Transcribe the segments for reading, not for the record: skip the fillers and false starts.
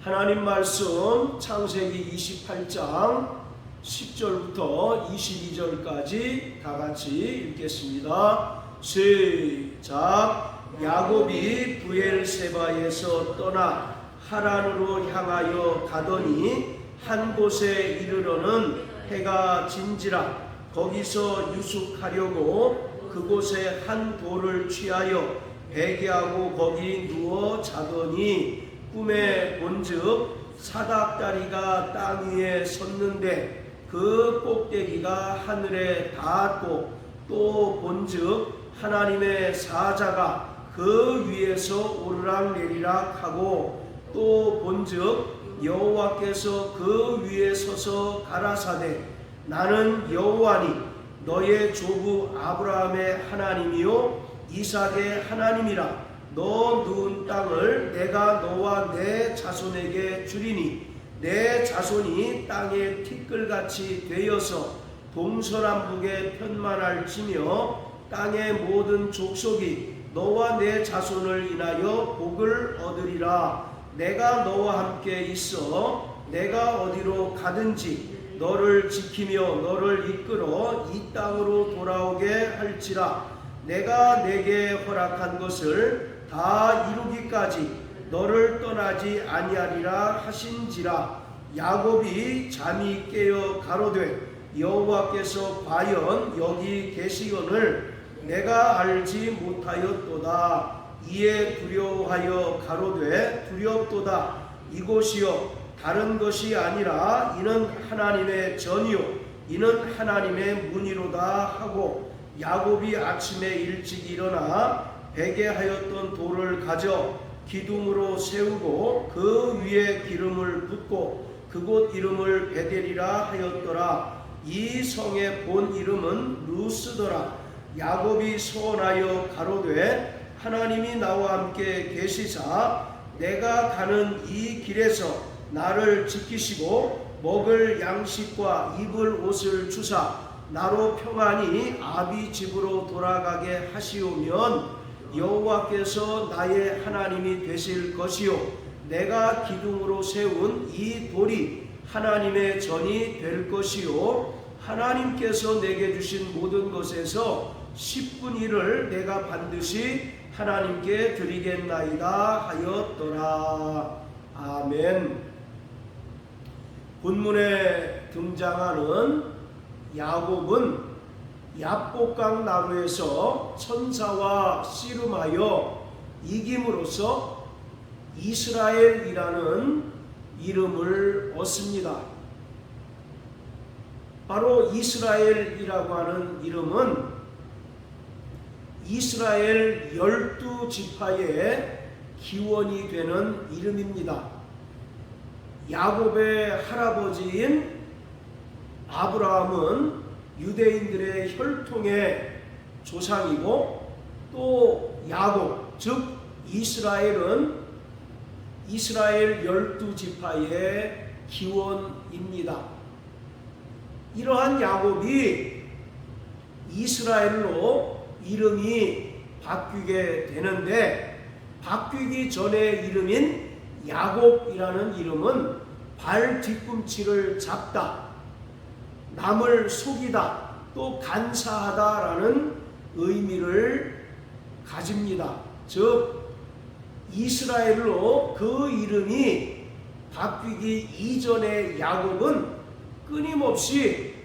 하나님 말씀 창세기 28장 10절부터 22절까지 다 같이 읽겠습니다. 시작. 야곱이 브엘세바에서 떠나 하란으로 향하여 가더니 한 곳에 이르러는 해가 진지라. 거기서 유숙하려고 그곳에 한 돌을 취하여 베개하고 거기 누워 자더니 꿈에 본즉 사닥다리가 땅 위에 섰는데 그 꼭대기가 하늘에 닿았고 또 본즉 하나님의 사자가 그 위에서 오르락내리락 하고 또 본즉 여호와께서 그 위에 서서 가라사대 나는 여호와니 너의 조부 아브라함의 하나님이요 이삭의 하나님이라. 너 누운 땅을 내가 너와 내 자손에게 주리니 내 자손이 땅의 티끌같이 되어서 동서남북에 편만할지며 땅의 모든 족속이 너와 내 자손을 인하여 복을 얻으리라. 내가 너와 함께 있어 내가 어디로 가든지 너를 지키며 너를 이끌어 이 땅으로 돌아오게 할지라. 내가 내게 허락한 것을 다 이루기까지 너를 떠나지 아니하리라 하신지라. 야곱이 잠이 깨어 가로되 여호와께서 과연 여기 계시거늘 내가 알지 못하였도다. 이에 두려워하여 가로되 두렵도다. 이곳이요 다른 것이 아니라 이는 하나님의 전이요 이는 하나님의 문이로다 하고 야곱이 아침에 일찍 일어나 베개하였던 돌을 가져 기둥으로 세우고 그 위에 기름을 붓고 그곳 이름을 베델이라 하였더라. 이 성의 본 이름은 루스더라. 야곱이 소원하여 가로되 하나님이 나와 함께 계시사 내가 가는 이 길에서 나를 지키시고 먹을 양식과 입을 옷을 주사 나로 평안히 아비 집으로 돌아가게 하시오면 여호와께서 나의 하나님이 되실 것이요 내가 기둥으로 세운 이 돌이 하나님의 전이 될 것이요 하나님께서 내게 주신 모든 것에서 10분의 1을 내가 반드시 하나님께 드리겠나이다 하였더라. 아멘. 본문에 등장하는 야곱은 야복강 나루에서 천사와 씨름하여 이김으로써 이스라엘이라는 이름을 얻습니다. 바로 이스라엘이라고 하는 이름은 이스라엘 12지파의 기원이 되는 이름입니다. 야곱의 할아버지인 아브라함은 유대인들의 혈통의 조상이고 또 야곱 즉 이스라엘은 이스라엘 12지파의 기원입니다. 이러한 야곱이 이스라엘로 이름이 바뀌게 되는데 바뀌기 전의 이름인 야곱이라는 이름은 발 뒤꿈치를 잡다, 남을 속이다, 또 간사하다라는 의미를 가집니다. 즉 이스라엘로 그 이름이 바뀌기 이전의 야곱은 끊임없이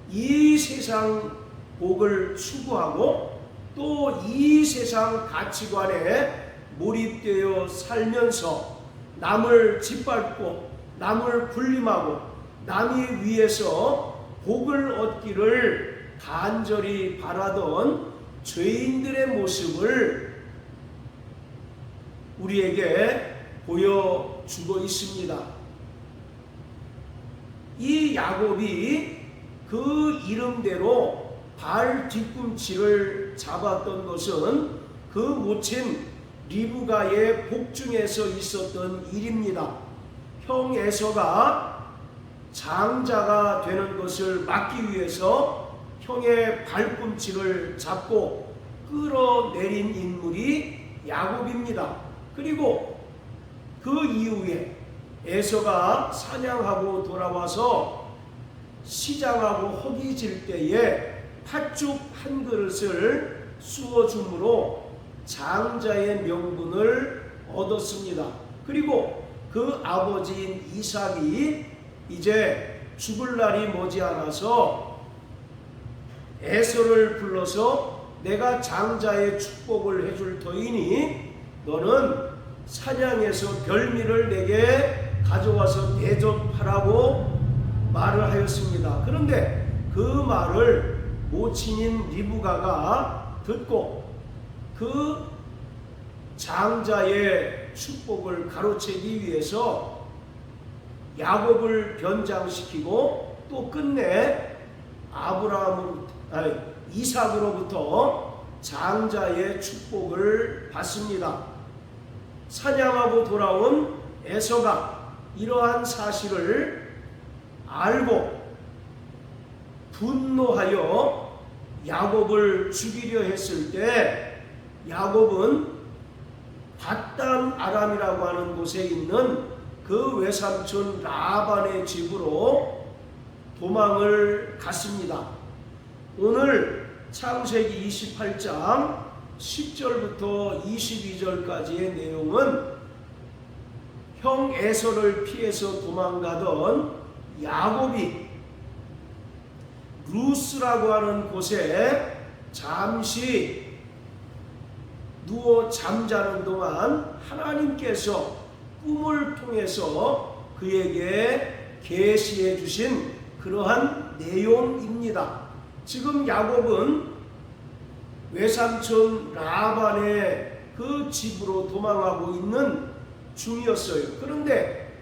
이 세상 복을 추구하고 또 이 세상 가치관에 몰입되어 살면서 남을 짓밟고 남을 군림하고 남이 위해서 복을 얻기를 간절히 바라던 죄인들의 모습을 우리에게 보여주고 있습니다. 이 야곱이 그 이름대로 발 뒤꿈치를 잡았던 것은 그 모친 리브가의 복중에서 있었던 일입니다. 형 에서가 장자가 되는 것을 막기 위해서 형의 발꿈치를 잡고 끌어내린 인물이 야곱입니다. 그리고 그 이후에 에서가 사냥하고 돌아와서 시장하고 허기질 때에 팥죽 한 그릇을 쑤어줌으로 장자의 명분을 얻었습니다. 그리고 그 아버지인 이삭이 이제 죽을 날이 머지않아서 에서를 불러서 내가 장자의 축복을 해줄 터이니 너는 사냥해서 별미를 내게 가져와서 대접하라고 말을 하였습니다. 그런데 그 말을 모친인 리브가가 듣고 그 장자의 축복을 가로채기 위해서 야곱을 변장시키고 또 끝내 이삭으로부터 장자의 축복을 받습니다. 사냥하고 돌아온 에서가 이러한 사실을 알고 분노하여 야곱을 죽이려 했을 때 야곱은 밧단 아람이라고 하는 곳에 있는 그 외삼촌 라반의 집으로 도망을 갔습니다. 오늘 창세기 28장 10절부터 22절까지의 내용은 형 에서를 피해서 도망가던 야곱이 루스라고 하는 곳에 잠시 누워 잠자는 동안 하나님께서 꿈을 통해서 그에게 계시해 주신 그러한 내용입니다. 지금 야곱은 외삼촌 라반의 그 집으로 도망하고 있는 중이었어요. 그런데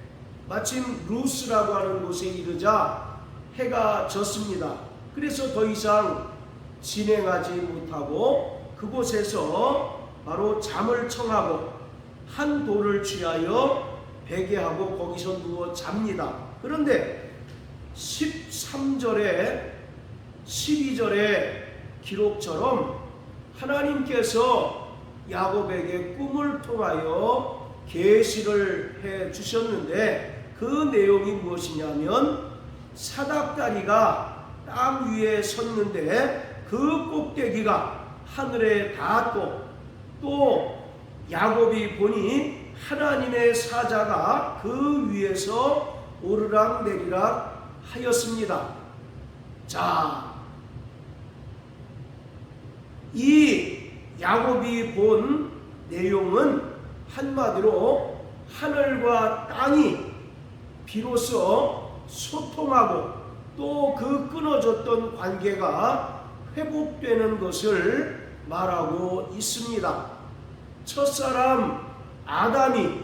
마침 루스라고 하는 곳에 이르자 해가 졌습니다. 그래서 더 이상 진행하지 못하고 그곳에서 바로 잠을 청하고 한 돌을 취하여 베개하고 거기서 누워 잡니다. 그런데 13절에 12절의 기록처럼 하나님께서 야곱에게 꿈을 통하여 계시를 해 주셨는데 그 내용이 무엇이냐면 사닥다리가 땅 위에 섰는데 그 꼭대기가 하늘에 닿았고 또 야곱이 보니 하나님의 사자가 그 위에서 오르락 내리락 하였습니다. 자, 이 야곱이 본 내용은 한마디로 하늘과 땅이 비로소 소통하고 또 그 끊어졌던 관계가 회복되는 것을 말하고 있습니다. 첫사람 아담이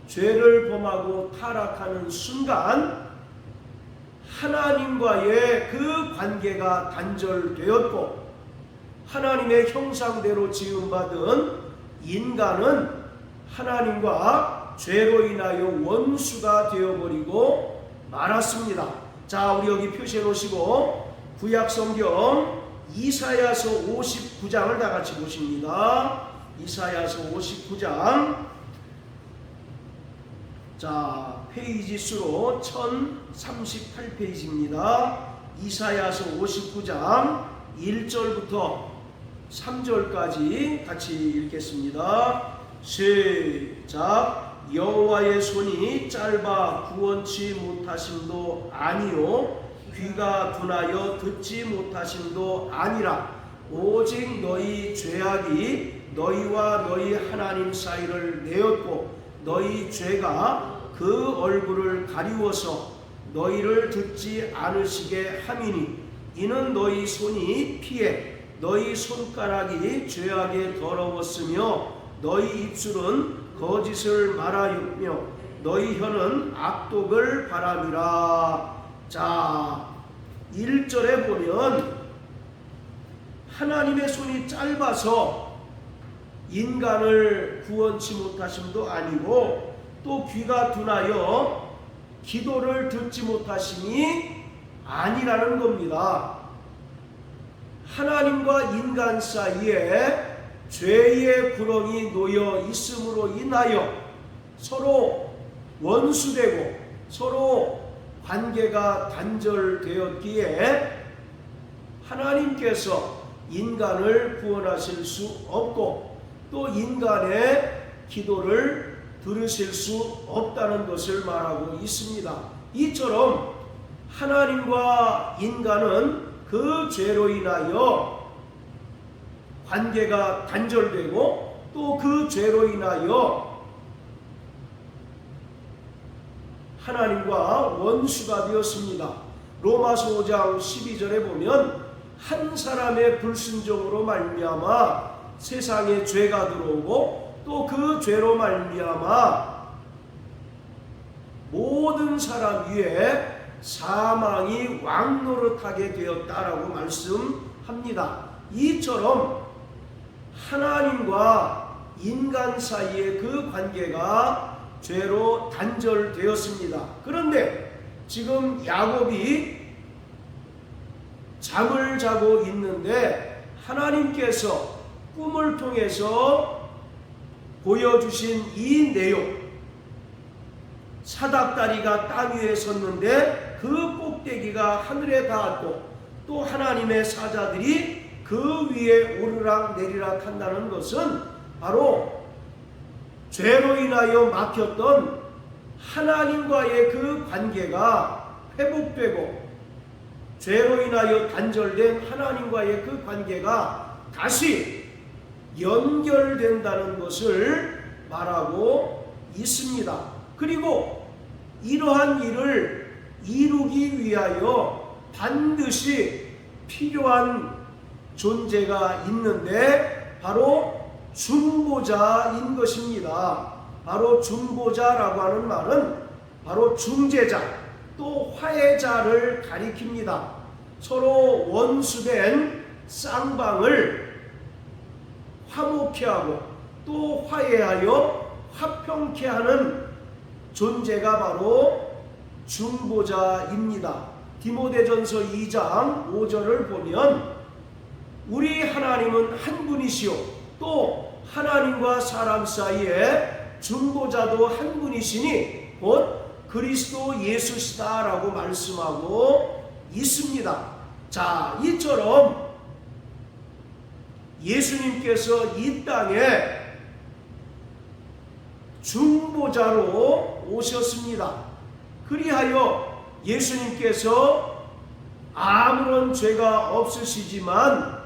죄를 범하고 타락하는 순간 하나님과의 그 관계가 단절되었고 하나님의 형상대로 지음받은 인간은 하나님과 죄로 인하여 원수가 되어버리고 말았습니다. 자, 우리 여기 표시해 놓으시고 구약성경 이사야서 59장을 다 같이 보십니다. 이사야서 59장, 자, 페이지 수로 1038페이지입니다. 이사야서 59장 1절부터 3절까지 같이 읽겠습니다. 시작. 여호와의 손이 짧아 구원치 못하심도 아니요 귀가 둔하여 듣지 못하심도 아니라 오직 너희 죄악이 너희와 너희 하나님 사이를 내었고 너희 죄가 그 얼굴을 가리워서 너희를 듣지 않으시게 함이니 이는 너희 손이 피해 너희 손가락이 죄악에 더러웠으며 너희 입술은 거짓을 말하였며 너희 혀는 악독을 바람이라. 자, 1절에 보면 하나님의 손이 짧아서 인간을 구원치 못하심도 아니고 또 귀가 둔하여 기도를 듣지 못하심이 아니라는 겁니다. 하나님과 인간 사이에 죄의 구렁이 놓여 있음으로 인하여 서로 원수되고 서로 관계가 단절되었기에 하나님께서 인간을 구원하실 수 없고 또 인간의 기도를 들으실 수 없다는 것을 말하고 있습니다. 이처럼 하나님과 인간은 그 죄로 인하여 관계가 단절되고 또 그 죄로 인하여 하나님과 원수가 되었습니다. 로마서 5장 12절에 보면 한 사람의 불순종으로 말미암아 세상에 죄가 들어오고 또 그 죄로 말미암아 모든 사람 위에 사망이 왕노릇하게 되었다라고 말씀합니다. 이처럼 하나님과 인간 사이의 그 관계가 죄로 단절되었습니다. 그런데 지금 야곱이 잠을 자고 있는데 하나님께서 꿈을 통해서 보여주신 이 내용, 사닥다리가 땅 위에 섰는데 그 꼭대기가 하늘에 닿았고 또 하나님의 사자들이 그 위에 오르락 내리락 한다는 것은 바로 죄로 인하여 막혔던 하나님과의 그 관계가 회복되고 죄로 인하여 단절된 하나님과의 그 관계가 다시 연결된다는 것을 말하고 있습니다. 그리고 이러한 일을 이루기 위하여 반드시 필요한 존재가 있는데 바로 중보자인 것입니다. 바로 중보자라고 하는 말은 바로 중재자 또 화해자를 가리킵니다. 서로 원수된 쌍방을 화목케 하고 또 화해하여 화평케 하는 존재가 바로 중보자입니다. 디모데전서 2장 5절을 보면 우리 하나님은 한 분이시요 또 하나님과 사람 사이에 중보자도 한 분이시니 곧 그리스도 예수시다라고 말씀하고 있습니다. 자, 이처럼 예수님께서 이 땅에 중보자로 오셨습니다. 그리하여 예수님께서 아무런 죄가 없으시지만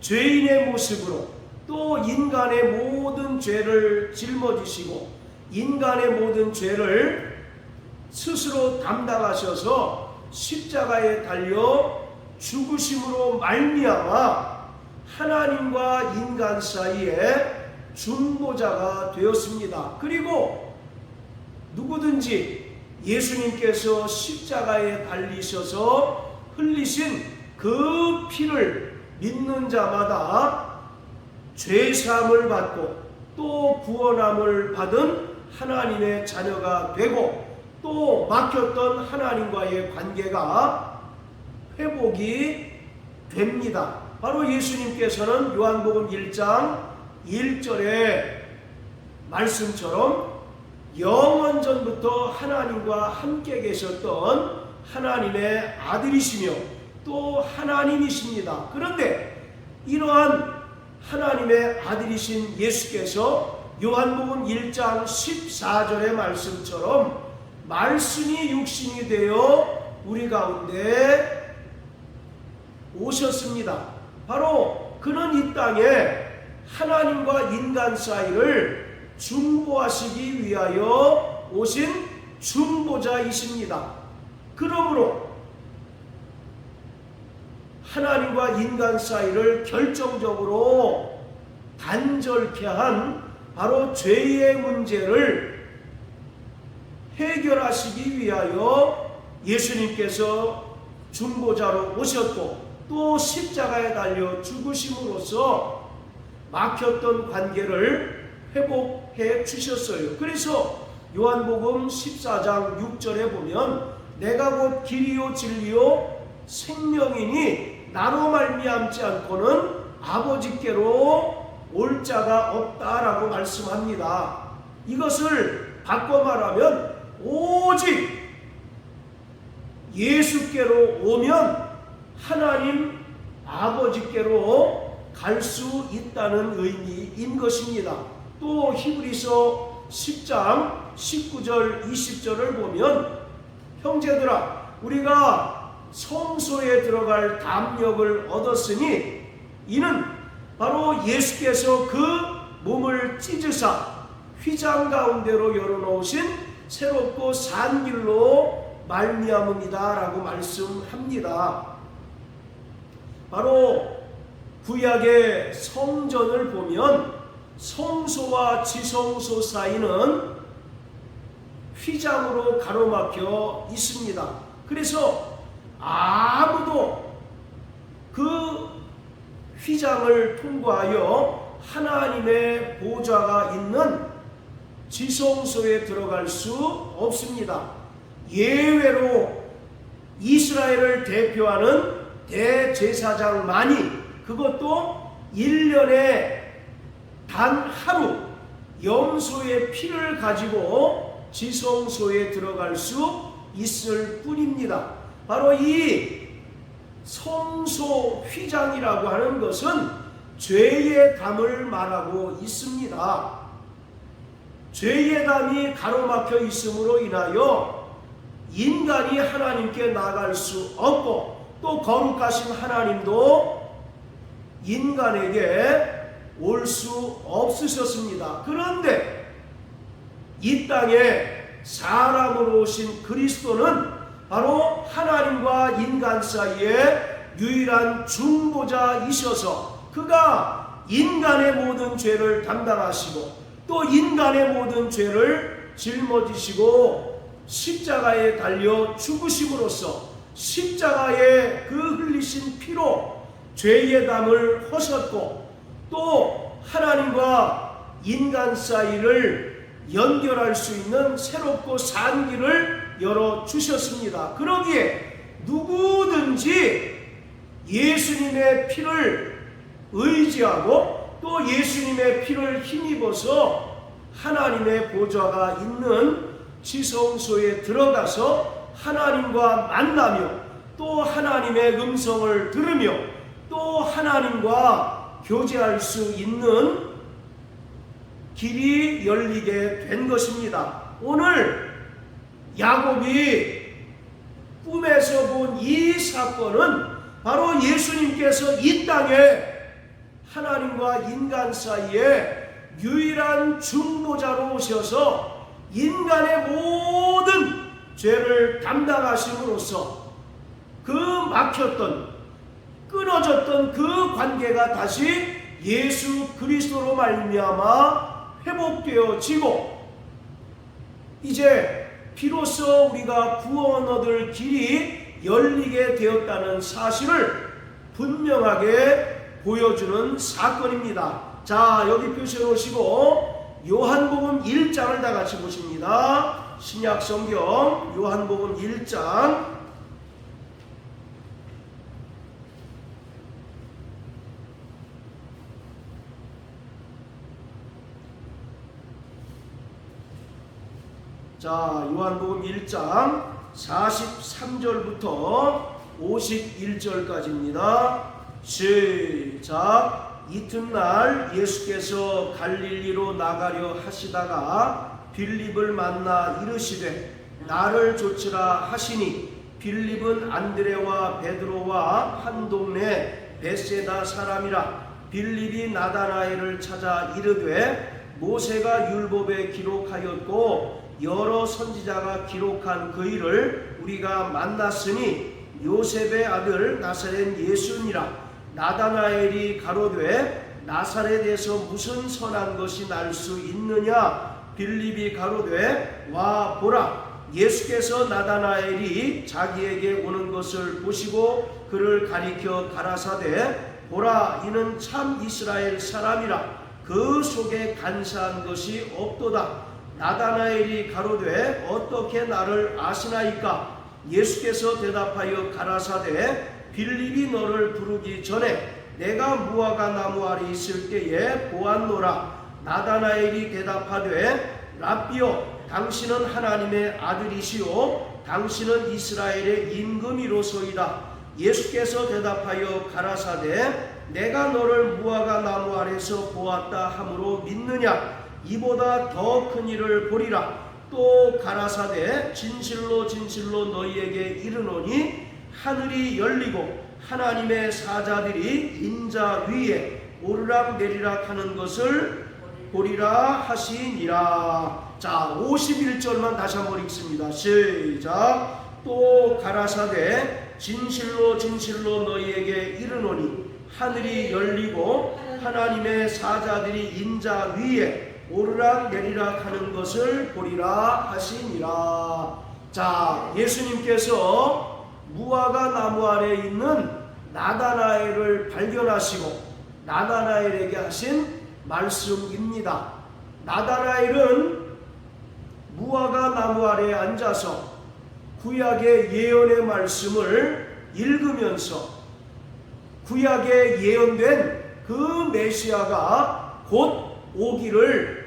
죄인의 모습으로 또 인간의 모든 죄를 짊어지시고 인간의 모든 죄를 스스로 담당하셔서 십자가에 달려 죽으심으로 말미암아 하나님과 인간 사이에 중보자가 되었습니다. 그리고 누구든지 예수님께서 십자가에 달리셔서 흘리신 그 피를 믿는 자마다 죄사함을 받고 또 구원함을 받은 하나님의 자녀가 되고 또 막혔던 하나님과의 관계가 회복이 됩니다. 바로 예수님께서는 요한복음 1장 1절의 말씀처럼 영원전부터 하나님과 함께 계셨던 하나님의 아들이시며 또 하나님이십니다. 그런데 이러한 하나님의 아들이신 예수께서 요한복음 1장 14절의 말씀처럼 말씀이 육신이 되어 우리 가운데 오셨습니다. 바로 그는 이 땅에 하나님과 인간 사이를 중보하시기 위하여 오신 중보자이십니다. 그러므로 하나님과 인간 사이를 결정적으로 단절케 한 바로 죄의 문제를 해결하시기 위하여 예수님께서 중보자로 오셨고 또 십자가에 달려 죽으심으로써 막혔던 관계를 회복해 주셨어요. 그래서 요한복음 14장 6절에 보면 내가 곧 길이요 진리요 생명이니 나로 말미암지 않고는 아버지께로 올 자가 없다라고 말씀합니다. 이것을 바꿔 말하면 오직 예수께로 오면 하나님 아버지께로 갈 수 있다는 의미인 것입니다. 또 히브리서 10장 19절 20절을 보면 형제들아 우리가 성소에 들어갈 담력을 얻었으니 이는 바로 예수께서 그 몸을 찢으사 휘장 가운데로 열어놓으신 새롭고 산 길로 말미암음이다 라고 말씀합니다. 바로 구약의 성전을 보면 성소와 지성소 사이는 휘장으로 가로막혀 있습니다. 그래서 아무도 그 휘장을 통과하여 하나님의 보좌가 있는 지성소에 들어갈 수 없습니다. 예외로 이스라엘을 대표하는 대제사장만이 그것도 1년에 단 하루 염소의 피를 가지고 지성소에 들어갈 수 있을 뿐입니다. 바로 이 성소 휘장이라고 하는 것은 죄의 담을 말하고 있습니다. 죄의 담이 가로막혀 있음으로 인하여 인간이 하나님께 나갈 수 없고 또 거룩하신 하나님도 인간에게 올 수 없으셨습니다. 그런데 이 땅에 사람으로 오신 그리스도는 바로 하나님과 인간 사이에 유일한 중보자이셔서 그가 인간의 모든 죄를 담당하시고 또 인간의 모든 죄를 짊어지시고 십자가에 달려 죽으심으로써 십자가에 그 흘리신 피로 죄의 담을 허셨고 또 하나님과 인간 사이를 연결할 수 있는 새롭고 산 길을 열어주셨습니다. 그러기에 누구든지 예수님의 피를 의지하고 또 예수님의 피를 힘입어서 하나님의 보좌가 있는 지성소에 들어가서 하나님과 만나며 또 하나님의 음성을 들으며 또 하나님과 교제할 수 있는 길이 열리게 된 것입니다. 오늘 야곱이 꿈에서 본 이 사건은 바로 예수님께서 이 땅에 하나님과 인간 사이에 유일한 중보자로 오셔서 인간의 모든 죄를 담당하심으로써 그 막혔던 끊어졌던 그 관계가 다시 예수 그리스도로 말미암아 회복되어지고 이제 비로소 우리가 구원 얻을 길이 열리게 되었다는 사실을 분명하게 보여주는 사건입니다. 자, 여기 표시해 놓으시고 요한복음 1장을 다 같이 보십니다. 신약 성경 요한복음 1장 자, 요한복음 1장 43절부터 51절까지입니다. 시작. 이튿날 예수께서 갈릴리로 나가려 하시다가 빌립을 만나 이르시되 나를 좇으라 하시니 빌립은 안드레와 베드로와 한 동네 벳세다 사람이라. 빌립이 나다나엘을 찾아 이르되 모세가 율법에 기록하였고 여러 선지자가 기록한 그 일을 우리가 만났으니 요셉의 아들 나사렛 예수니라. 나다나엘이 가로되 나사렛에서 무슨 선한 것이 날 수 있느냐. 빌립이 가로되 와 보라. 예수께서 나다나엘이 자기에게 오는 것을 보시고 그를 가리켜 가라사대 보라 이는 참 이스라엘 사람이라. 그 속에 간사한 것이 없도다. 나다나엘이 가로되 어떻게 나를 아시나이까. 예수께서 대답하여 가라사대 빌립이 너를 부르기 전에 내가 무화과 나무 아래 있을 때에 보았노라. 나다나엘이 대답하되 랍비여 당신은 하나님의 아들이시요 당신은 이스라엘의 임금이로소이다. 예수께서 대답하여 가라사대 내가 너를 무화과 나무 아래서 보았다 함으로 믿느냐? 이보다 더 큰 일을 보리라. 또 가라사대 진실로 진실로 너희에게 이르노니 하늘이 열리고 하나님의 사자들이 인자 위에 오르락 내리락 하는 것을 보리라 하시니라. 자, 51절만 다시 한번 읽습니다. 시작. 또 가라사대 진실로 진실로 너희에게 이르노니 하늘이 열리고 하나님의 사자들이 인자 위에 오르락 내리락 하는 것을 보리라 하시니라. 자, 예수님께서 무화과 나무 아래에 있는 나다나엘을 발견하시고 나다나엘에게 하신 말씀입니다. 나다나엘은 무화과 나무 아래에 앉아서 구약의 예언의 말씀을 읽으면서 구약에 예언된 그 메시아가 곧 오기를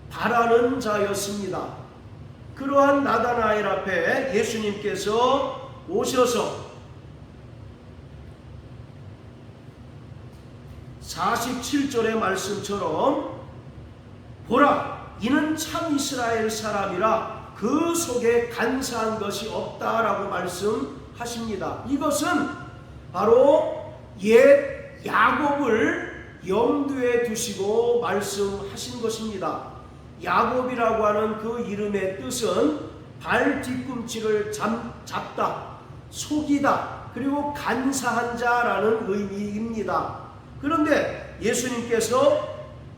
바라는 자였습니다. 그러한 나다나엘 앞에 예수님께서 오셔서 47절의 말씀처럼 보라 이는 참 이스라엘 사람이라 그 속에 간사한 것이 없다라고 말씀하십니다. 이것은 바로 옛 야곱을 염두에 두시고 말씀하신 것입니다. 야곱이라고 하는 그 이름의 뜻은 발 뒤꿈치를 잡다, 속이다, 그리고 간사한 자라는 의미입니다. 그런데 예수님께서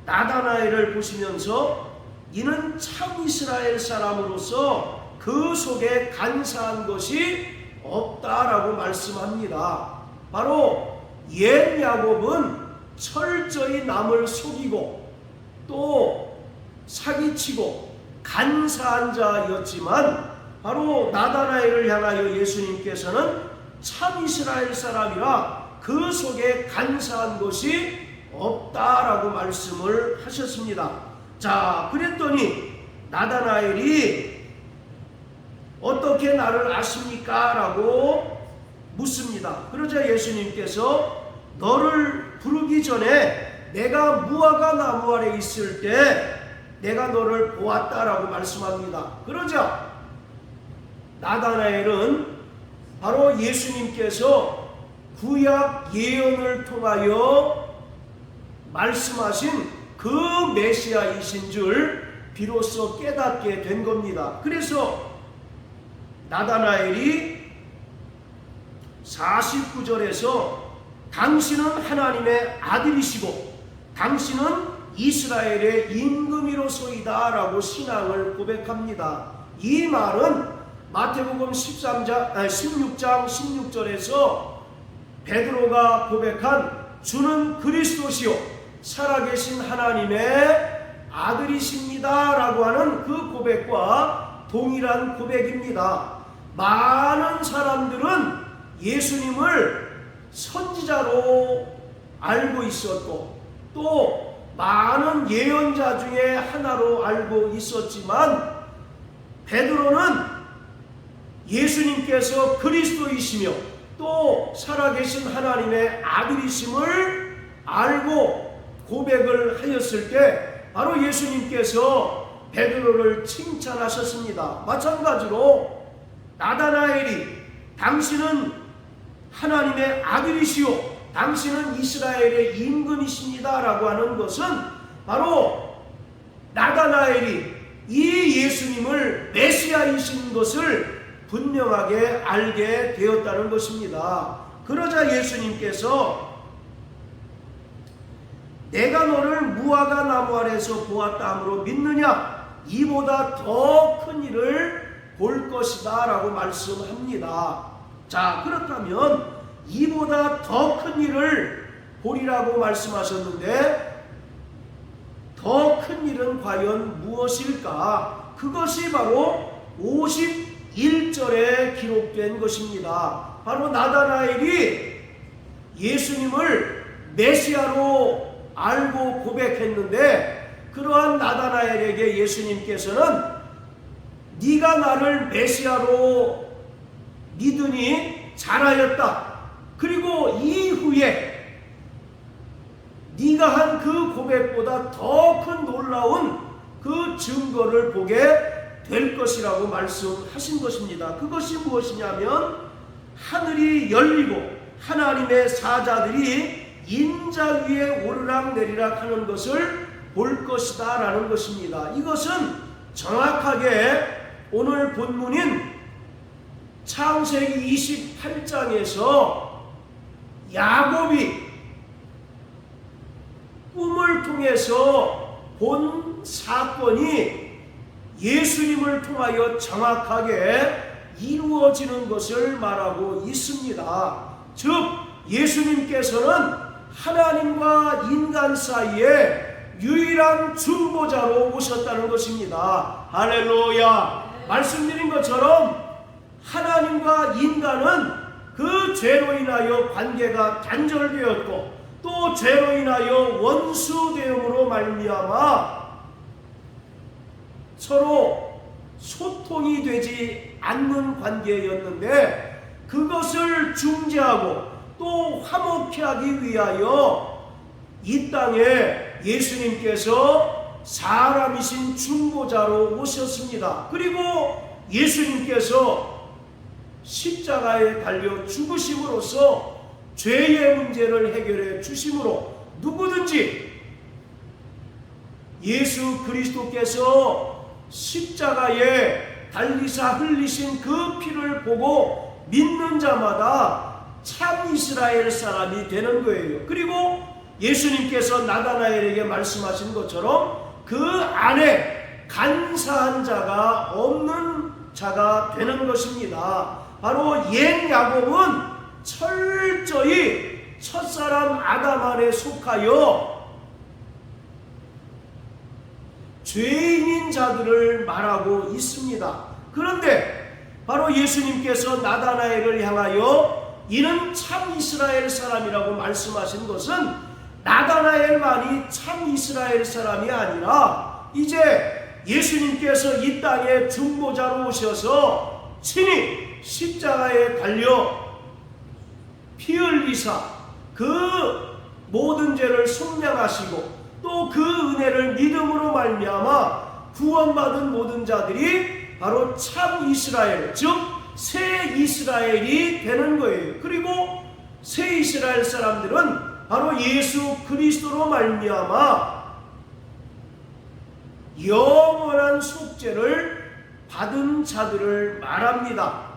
나다나엘을 보시면서 이는 참 이스라엘 사람으로서 그 속에 간사한 것이 없다라고 말씀합니다. 바로 옛 야곱은 철저히 남을 속이고 또 사기치고 간사한 자였지만 바로 나다나엘을 향하여 예수님께서는 참 이스라엘 사람이라 그 속에 간사한 것이 없다라고 말씀을 하셨습니다. 자, 그랬더니 나다나엘이 어떻게 나를 아십니까? 라고 묻습니다. 그러자 예수님께서 너를 부르기 전에 내가 무화과 나무 아래 있을 때 내가 너를 보았다라고 말씀합니다. 그러자 나다나엘은 바로 예수님께서 구약 예언을 통하여 말씀하신 그 메시아이신 줄 비로소 깨닫게 된 겁니다. 그래서 나다나엘이 49절에서 당신은 하나님의 아들이시고 당신은 이스라엘의 임금이로소이다 라고 신앙을 고백합니다. 이 말은 마태복음 16장 16절에서 베드로가 고백한 주는 그리스도시요 살아계신 하나님의 아들이십니다 라고 하는 그 고백과 동일한 고백입니다. 많은 사람들은 예수님을 선지자로 알고 있었고 또 많은 예언자 중에 하나로 알고 있었지만 베드로는 예수님께서 그리스도이시며 또 살아계신 하나님의 아들이심을 알고 고백을 하였을 때 바로 예수님께서 베드로를 칭찬하셨습니다. 마찬가지로 나다나엘이 당신은 하나님의 아들이시오 당신은 이스라엘의 임금이십니다 라고 하는 것은 바로 나다나엘이 이 예수님을 메시아이신 것을 분명하게 알게 되었다는 것입니다. 그러자 예수님께서 내가 너를 무화과 나무 아래서 보았다 함으로 믿느냐? 이보다 더 큰 일을 볼 것이다 라고 말씀합니다. 자, 그렇다면 이보다 더 큰 일을 보리라고 말씀하셨는데 더 큰 일은 과연 무엇일까? 그것이 바로 51절에 기록된 것입니다. 바로 나다나엘이 예수님을 메시아로 알고 고백했는데 그러한 나다나엘에게 예수님께서는 네가 나를 메시아로 믿으니 잘하였다. 그리고 이후에 네가 한 그 고백보다 더 큰 놀라운 그 증거를 보게 될 것이라고 말씀하신 것입니다. 그것이 무엇이냐면 하늘이 열리고 하나님의 사자들이 인자 위에 오르락내리락 하는 것을 볼 것이다 라는 것입니다. 이것은 정확하게 오늘 본문인 창세기 28장에서 야곱이 꿈을 통해서 본 사건이 예수님을 통하여 정확하게 이루어지는 것을 말하고 있습니다. 즉 예수님께서는 하나님과 인간 사이에 유일한 중보자로 오셨다는 것입니다. 할렐루야. 말씀드린 것처럼 하나님과 인간은 그 죄로 인하여 관계가 단절되었고 또 죄로 인하여 원수되음으로 말미암아 서로 소통이 되지 않는 관계였는데 그것을 중재하고 또 화목케 하기 위하여 이 땅에 예수님께서 사람이신 중보자로 오셨습니다. 그리고 예수님께서 십자가에 달려 죽으심으로써 죄의 문제를 해결해 주심으로 누구든지 예수 그리스도께서 십자가에 달리사 흘리신 그 피를 보고 믿는 자마다 참 이스라엘 사람이 되는 거예요. 그리고 예수님께서 나다나엘에게 말씀하신 것처럼 그 안에 간사한 자가 없는 자가 되는 것입니다. 바로 옛 야곱은 철저히 첫사람 아담 안에 속하여 죄인인 자들을 말하고 있습니다. 그런데 바로 예수님께서 나다나엘을 향하여 이는 참 이스라엘 사람이라고 말씀하신 것은 나다나엘만이 참 이스라엘 사람이 아니라 이제 예수님께서 이 땅에 중보자로 오셔서 친히 십자가에 달려 피 흘리사 그 모든 죄를 속량하시고 또 그 은혜를 믿음으로 말미암아 구원받은 모든 자들이 바로 참 이스라엘, 즉 새 이스라엘이 되는 거예요. 그리고 새 이스라엘 사람들은 바로 예수 그리스도로 말미암아 영원한 속죄를 받은 자들을 말합니다.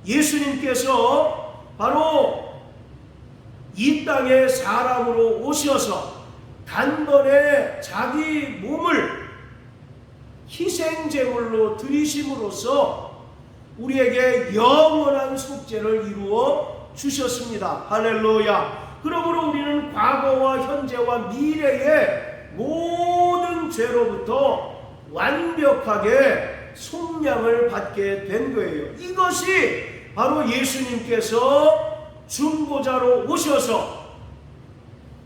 예수님께서 바로 이 땅에 사람으로 오셔서 단번에 자기 몸을 희생제물로 드리심으로써 우리에게 영원한 속죄를 이루어 주셨습니다. 할렐루야. 그러므로 우리는 과거와 현재와 미래의 모든 죄로부터 완벽하게 속량을 받게 된 거예요. 이것이 바로 예수님께서 중보자로 오셔서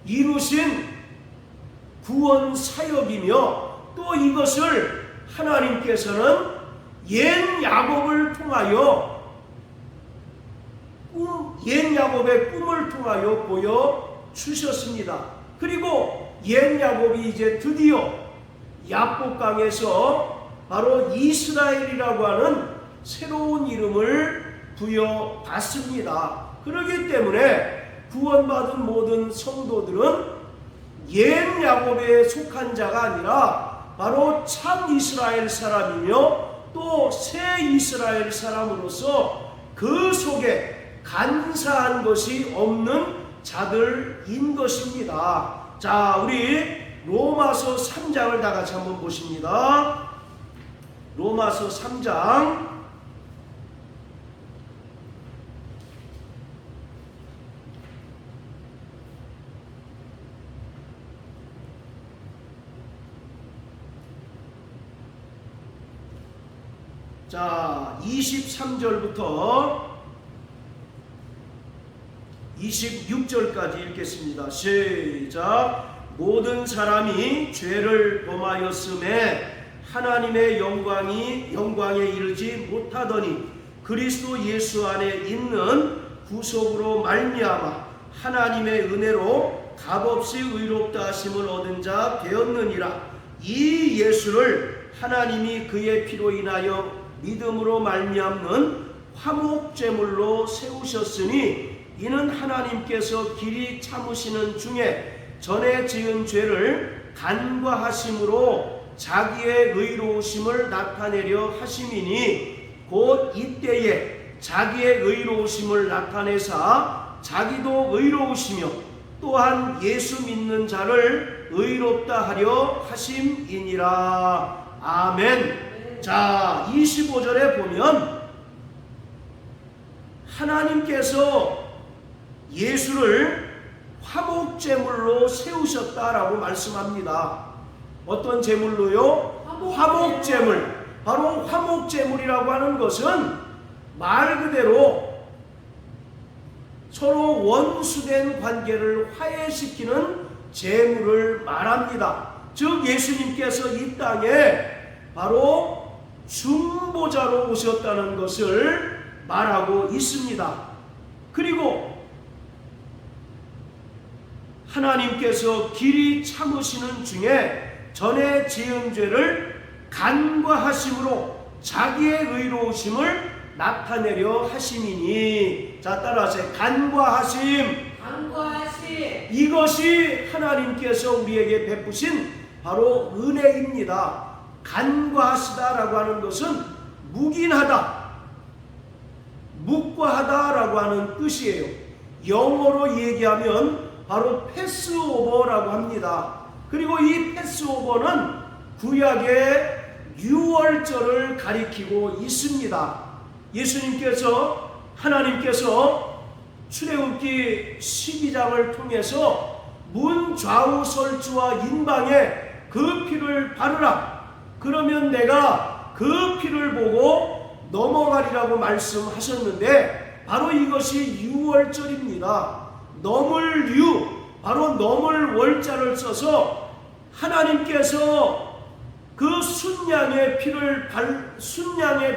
이루신 구원 사역이며 또 이것을 하나님께서는 옛 야곱을 통하여 옛 야곱의 꿈을 통하여 보여 주셨습니다. 그리고 옛 야곱이 이제 드디어 야복강에서 바로 이스라엘이라고 하는 새로운 이름을 부여받습니다. 그렇기 때문에 구원받은 모든 성도들은 옛 야곱에 속한 자가 아니라 바로 참 이스라엘 사람이며 또 새 이스라엘 사람으로서 그 속에 간사한 것이 없는 자들인 것입니다. 자, 우리 로마서 3장을 다 같이 한번 보십니다. 로마서 3장 23절부터 26절까지 읽겠습니다. 시작. 모든 사람이 죄를 범하였음에 하나님의 영광에 이르지 못하더니 그리스도 예수 안에 있는 구속으로 말미암아 하나님의 은혜로 값없이 의롭다 하심을 얻은 자 되었느니라. 이 예수를 하나님이 그의 피로 인하여 믿음으로 말미암는 화목제물로 세우셨으니 이는 하나님께서 길이 참으시는 중에 전에 지은 죄를 간과하심으로 자기의 의로우심을 나타내려 하심이니 곧 이때에 자기의 의로우심을 나타내사 자기도 의로우시며 또한 예수 믿는 자를 의롭다 하려 하심이니라. 아멘. 자, 25절에 보면 하나님께서 예수를 화목제물로 세우셨다라고 말씀합니다. 어떤 제물로요? 화목제물. 바로 화목제물이라고 하는 것은 말 그대로 서로 원수된 관계를 화해시키는 제물을 말합니다. 즉 예수님께서 이 땅에 바로 중보자로 오셨다는 것을 말하고 있습니다. 그리고 하나님께서 길이 참으시는 중에 전에 지은 죄를 간과하심으로 자기의 의로우심을 나타내려 하심이니. 자, 따라하세요. 간과하심. 이것이 하나님께서 우리에게 베푸신 바로 은혜입니다. 간과하시다라고 하는 것은 묵인하다, 묵과하다라고 하는 뜻이에요. 영어로 얘기하면 바로 패스오버라고 합니다. 그리고 이 패스오버는 구약의 유월절을 가리키고 있습니다. 예수님께서 하나님께서 출애굽기 12장을 통해서 문 좌우 설주와 인방에 그 피를 바르라. 그러면 내가 그 피를 보고 넘어가리라고 말씀하셨는데 바로 이것이 유월절입니다. 넘을 유, 바로 넘을 월자를 써서 하나님께서 그 순양의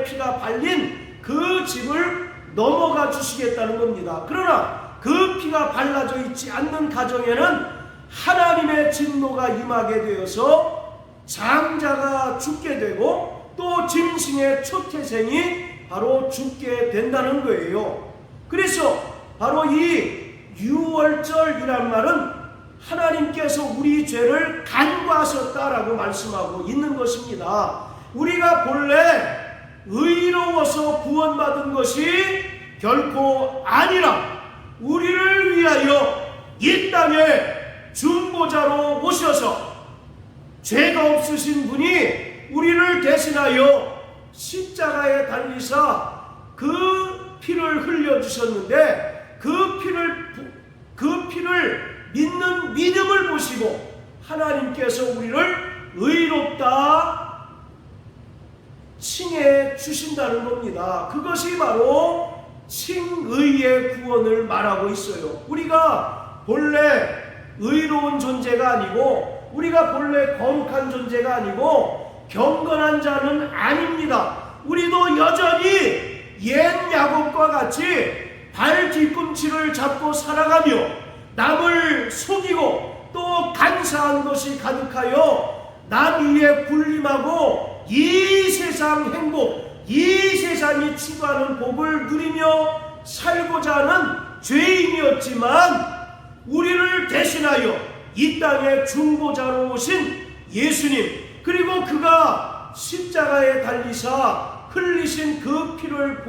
피가 발린 그 집을 넘어가 주시겠다는 겁니다. 그러나 그 피가 발라져 있지 않는 가정에는 하나님의 진노가 임하게 되어서 장자가 죽게 되고 또 짐승의 초태생이 바로 죽게 된다는 거예요. 그래서 바로 이 유월절이란 말은 하나님께서 우리 죄를 간과하셨다라고 말씀하고 있는 것입니다. 우리가 본래 의로워서 구원받은 것이 결코 아니라 우리를 위하여 이 땅에 중보자로 오셔서 죄가 없으신 분이 우리를 대신하여 십자가에 달리사 그 피를 흘려주셨는데 그 피를 믿는 믿음을 보시고 하나님께서 우리를 의롭다 칭해 주신다는 겁니다. 그것이 바로 칭의의 구원을 말하고 있어요. 우리가 본래 의로운 존재가 아니고 우리가 본래 거룩한 존재가 아니고 경건한 자는 아닙니다. 우리도 여전히 옛 야곱과 같이 발 뒤꿈치를 잡고 살아가며 남을 속이고 또 간사한 것이 가득하여 남 위에 군림하고 이 세상 행복, 이 세상이 추구하는 복을 누리며 살고자 하는 죄인이었지만 우리를 대신하여 이 땅에 중보자로 오신 예수님, 그리고 그가 십자가에 달리사 흘리신 그 피를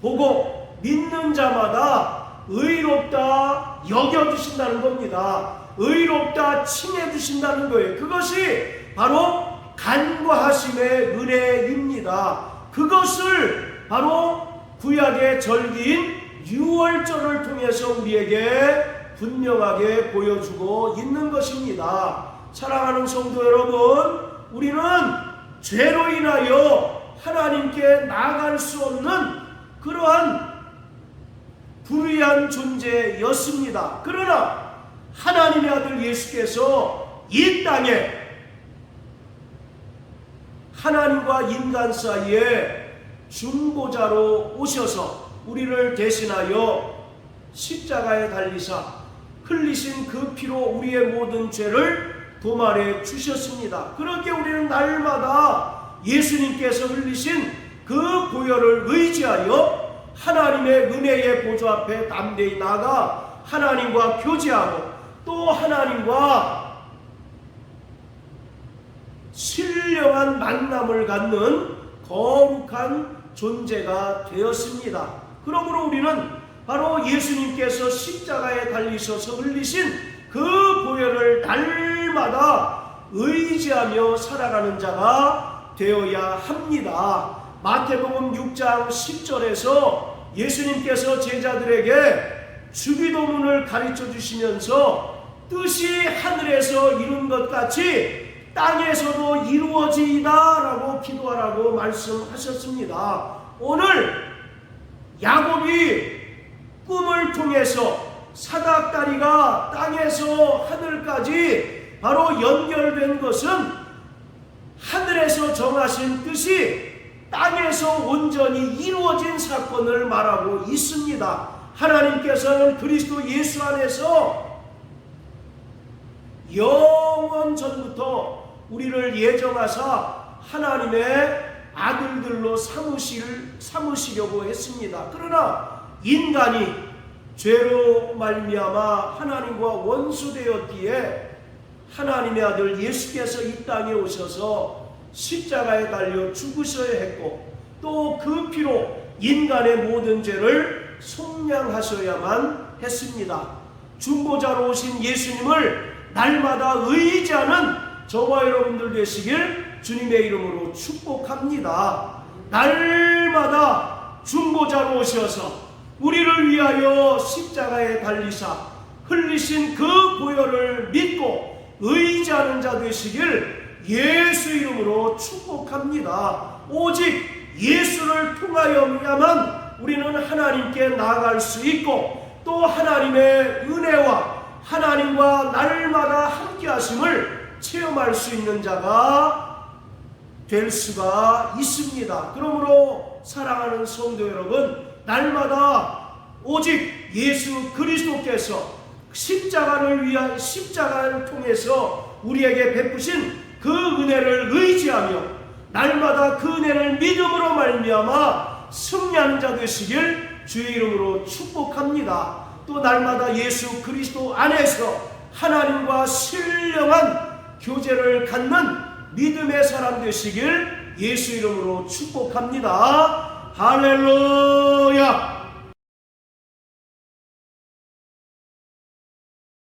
보고 믿는 자마다 의롭다 여겨주신다는 겁니다. 의롭다 칭해주신다는 거예요. 그것이 바로 간과하심의 은혜입니다. 그것을 바로 구약의 절기인 유월절을 통해서 우리에게 분명하게 보여주고 있는 것입니다. 사랑하는 성도 여러분, 우리는 죄로 인하여 하나님께 나아갈 수 없는 그러한 불의한 존재였습니다. 그러나 하나님의 아들 예수께서 이 땅에 하나님과 인간 사이에 중보자로 오셔서 우리를 대신하여 십자가에 달리사 흘리신 그 피로 우리의 모든 죄를 도말해 주셨습니다. 그렇게 우리는 날마다 예수님께서 흘리신 그 보혈을 의지하여 하나님의 은혜의 보좌 앞에 담대히 나가 하나님과 교제하고 또 하나님과 신령한 만남을 갖는 거룩한 존재가 되었습니다. 그러므로 우리는 바로 예수님께서 십자가에 달리셔서 흘리신 그 보혈을 날마다 의지하며 살아가는 자가 되어야 합니다. 마태복음 6장 10절에서 예수님께서 제자들에게 주기도문을 가르쳐 주시면서 뜻이 하늘에서 이룬 것 같이 땅에서도 이루어지이다 라고 기도하라고 말씀하셨습니다. 오늘 야곱이 꿈을 통해서 사닥다리가 땅에서 하늘까지 바로 연결된 것은 하늘에서 정하신 뜻이 땅에서 온전히 이루어진 사건을 말하고 있습니다. 하나님께서는 그리스도 예수 안에서 영원 전부터 우리를 예정하사 하나님의 아들들로 삼으시려고 했습니다. 그러나 인간이 죄로 말미암아 하나님과 원수되었기에 하나님의 아들 예수께서 이 땅에 오셔서 십자가에 달려 죽으셔야 했고 또 그 피로 인간의 모든 죄를 속량하셔야만 했습니다. 중보자로 오신 예수님을 날마다 의지하는 저와 여러분들 되시길 주님의 이름으로 축복합니다. 날마다 중보자로 오셔서 우리를 위하여 십자가에 달리사 흘리신 그 보혈을 믿고 의지하는 자 되시길 예수 이름으로 축복합니다. 오직 예수를 통하여야만 우리는 하나님께 나아갈 수 있고 또 하나님의 은혜와 하나님과 날마다 함께 하심을 체험할 수 있는 자가 될 수가 있습니다. 그러므로 사랑하는 성도 여러분, 날마다 오직 예수 그리스도께서 십자가를 통해서 우리에게 베푸신 그 은혜를 의지하며 날마다 그 은혜를 믿음으로 말미암아 승리하는 자 되시길 주의 이름으로 축복합니다. 또 날마다 예수 그리스도 안에서 하나님과 신령한 교제를 갖는 믿음의 사람 되시길 예수 이름으로 축복합니다. 할렐루야.